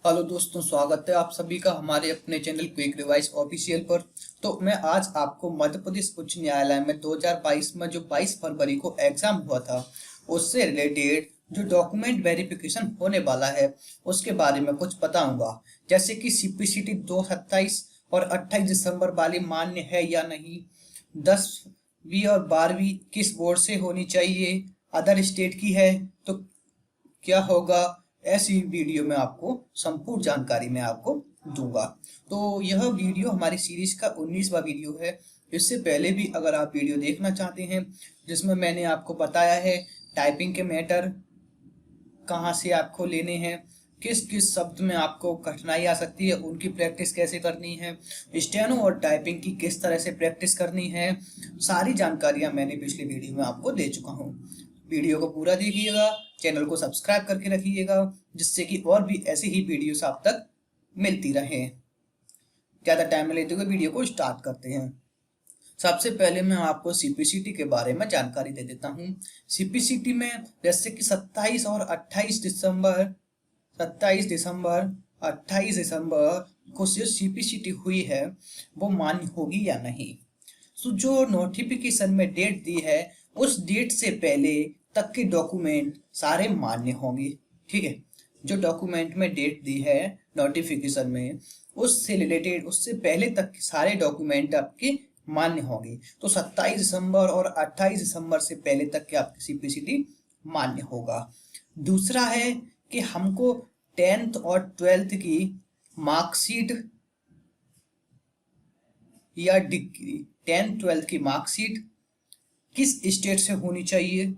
Hello दोस्तों, स्वागत है आप सभी का हमारे अपने चैनल क्विक रिवाइज ऑफिशियल पर। तो मैं आज आपको मध्य प्रदेश उच्च न्यायालय में 2022 में जो 22 फरवरी को एग्जाम हुआ था उससे रिलेटेड जो डॉक्यूमेंट वेरिफिकेशन होने वाला है उसके बारे में कुछ बताऊंगा। जैसे कि सीपीसीटी 227 और 28 दिसंबर वाली मान्य है या नहीं, 10वीं और 12वीं किस बोर्ड से होनी चाहिए, अदर स्टेट की है तो क्या होगा। ऐसी वीडियो में आपको संपूर्ण जानकारी मैं आपको दूंगा। तो यह वीडियो हमारी सीरीज का 19वां वीडियो है। इससे पहले भी अगर आप वीडियो देखना चाहते हैं जिसमें मैंने आपको बताया है टाइपिंग के मैटर कहाँ से आपको लेने हैं, किस किस शब्द में आपको कठिनाई आ सकती है, उनकी प्रैक्टिस कैसे करनी है, स्टेनो और टाइपिंग की किस तरह से प्रैक्टिस करनी है, सारी जानकारियां मैंने पिछले वीडियो में आपको दे चुका हूँ। वीडियो को पूरा देखिएगा, चैनल को सब्सक्राइब करके रखिएगा जिससे कि और भी ऐसी ही वीडियोस आप तक मिलती रहे। ज़्यादा टाइम लेते हुए वीडियो को स्टार्ट करते हैं। सबसे पहले मैं आपको सीपीसीटी के बारे में जानकारी दे देता हूँ। सीपीसीटी में जैसे कि 27 और 28 दिसंबर 27 दिसंबर 28 दिसंबर को जो सीपीसीटी हुई है वो मान्य होगी या नहीं। तो जो नोटिफिकेशन में डेट दी है उस डेट से पहले तक के डॉक्यूमेंट सारे मान्य होंगे। ठीक है, जो डॉक्यूमेंट में डेट दी है नोटिफिकेशन में उससे रिलेटेड उससे पहले तक के सारे डॉक्यूमेंट आपके मान्य होंगे। तो 27 दिसंबर और 28 दिसंबर से पहले तक के आपकी सीपीसीटी मान्य होगा। दूसरा है कि हमको 10th और 12th की मार्कशीट या डिग्री 10th-12th की मार्कशीट किस स्टेट से होनी चाहिए,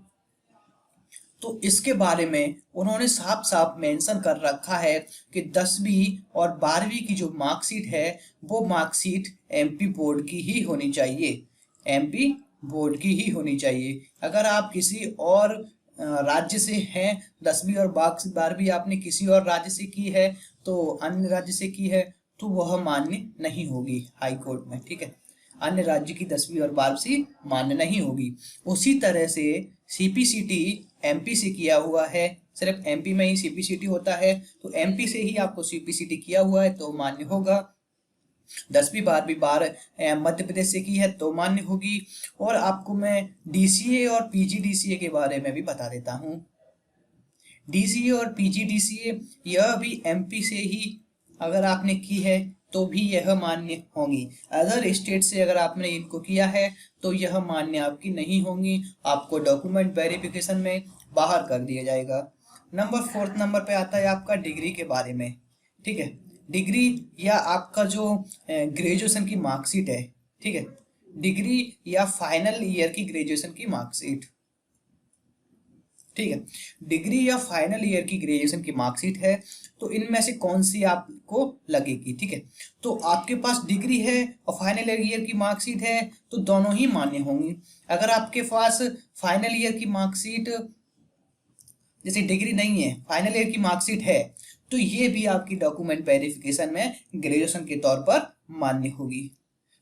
तो इसके बारे में उन्होंने साफ साफ मेंशन कर रखा है कि 10वीं और 12वीं की जो मार्कशीट है वो मार्कशीट एमपी बोर्ड की ही होनी चाहिए। एमपी बोर्ड की ही होनी चाहिए। अगर आप किसी और राज्य से हैं, 10वीं और 12वीं आपने किसी और राज्य से की है तो अन्य राज्य से की है तो वह मान्य नहीं होगी हाई कोर्ट में। ठीक है, अन्य राज्य की 10वीं और 12वीं मान्य नहीं होगी। उसी तरह से सीपीसीटी एमपी से किया हुआ है, सिर्फ एमपी में ही सीपीसीटी होता है, तो एमपी से ही आपको सीपीसीटी किया हुआ है तो मान्य होगा। 10वीं 12वीं बार मध्य प्रदेश से की है तो मान्य होगी। और आपको मैं डीसीए और पीजीडीसीए के बारे में भी बता देता हूँ। डीसीए और पीजीडीसीए यह भी एमपी से ही अगर आपने की है तो भी यह मान्य होंगी। अदर स्टेट से अगर आपने इनको किया है तो यह मान्य आपकी नहीं होंगी, आपको डॉक्यूमेंट वेरिफिकेशन में बाहर कर दिया जाएगा। फोर्थ नंबर पे आता है आपका डिग्री के बारे में। ठीक है, डिग्री या आपका जो ग्रेजुएशन की मार्कशीट है। ठीक है, डिग्री या फाइनल ईयर की ग्रेजुएशन की मार्कशीट। ठीक है, डिग्री या फाइनल ईयर की ग्रेजुएशन की मार्कशीट है तो इनमें से कौन सी आपको लगेगी। ठीक है, तो आपके पास डिग्री है और फाइनल ईयर की मार्कशीट है तो दोनों ही मान्य होंगी। अगर आपके पास फाइनल ईयर की मार्कशीट जैसे डिग्री नहीं है, फाइनल ईयर की मार्कशीट है तो ये भी आपकी डॉक्यूमेंट वेरिफिकेशन में ग्रेजुएशन के तौर पर मान्य होगी।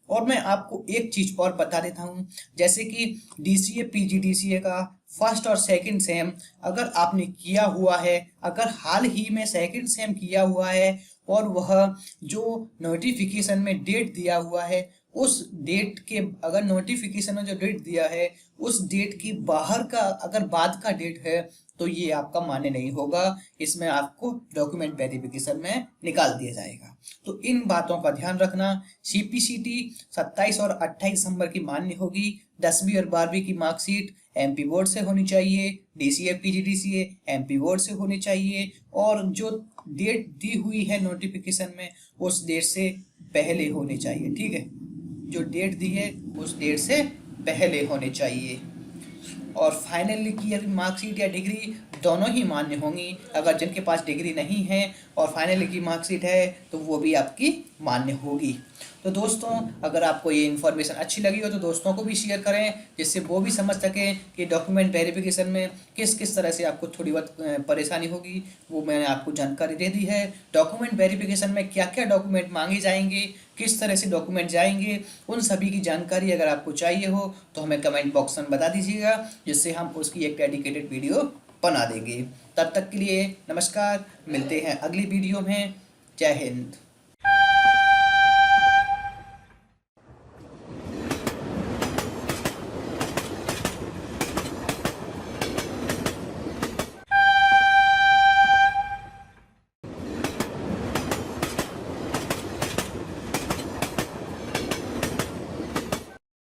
और मैं आपको एक चीज और बता देता हूँ, जैसे कि डीसीए पीजीडीसीए का फर्स्ट और सेकंड सेम अगर आपने किया हुआ है, अगर हाल ही में सेकंड सेम किया हुआ है और वह जो नोटिफिकेशन में डेट दिया हुआ है उस डेट के अगर नोटिफिकेशन में जो डेट दिया है उस डेट की बाहर का अगर बाद का डेट है तो ये आपका मान्य नहीं होगा। इसमें आपको डॉक्यूमेंट वेरिफिकेशन में निकाल दिया जाएगा। तो इन बातों का ध्यान रखना। सीपीसीटी 27 और 28 दिसंबर की मान्य होगी। 10वीं और 12वीं की मार्कशीट एमपी बोर्ड से होनी चाहिए। डीसीए पीजीडीसीए एमपी बोर्ड से होनी चाहिए और जो डेट दी हुई है नोटिफिकेशन में उस डेट से पहले होनी चाहिए। ठीक है, जो डेट दी है उस डेट से पहले होने चाहिए। और फाइनल की मार्कशीट या डिग्री दोनों ही मान्य होंगी। अगर जिनके पास डिग्री नहीं है और फाइनल की मार्कशीट है तो वो भी आपकी मान्य होगी। तो दोस्तों, अगर आपको ये इन्फॉर्मेशन अच्छी लगी हो तो दोस्तों को भी शेयर करें जिससे वो भी समझ सकें कि डॉक्यूमेंट वेरिफिकेशन में किस किस तरह से आपको थोड़ी बहुत परेशानी होगी। वो मैंने आपको जानकारी दे दी है। डॉक्यूमेंट वेरिफिकेशन में क्या क्या डॉक्यूमेंट मांगे जाएंगे, किस तरह से डॉक्यूमेंट जाएंगे, उन सभी की जानकारी अगर आपको चाहिए हो तो हमें कमेंट बॉक्स में बता दीजिएगा जिससे हम उसकी एक डेडिकेटेड वीडियो बना देंगे। तब तक के लिए नमस्कार, मिलते हैं अगली वीडियो में। जय हिंद।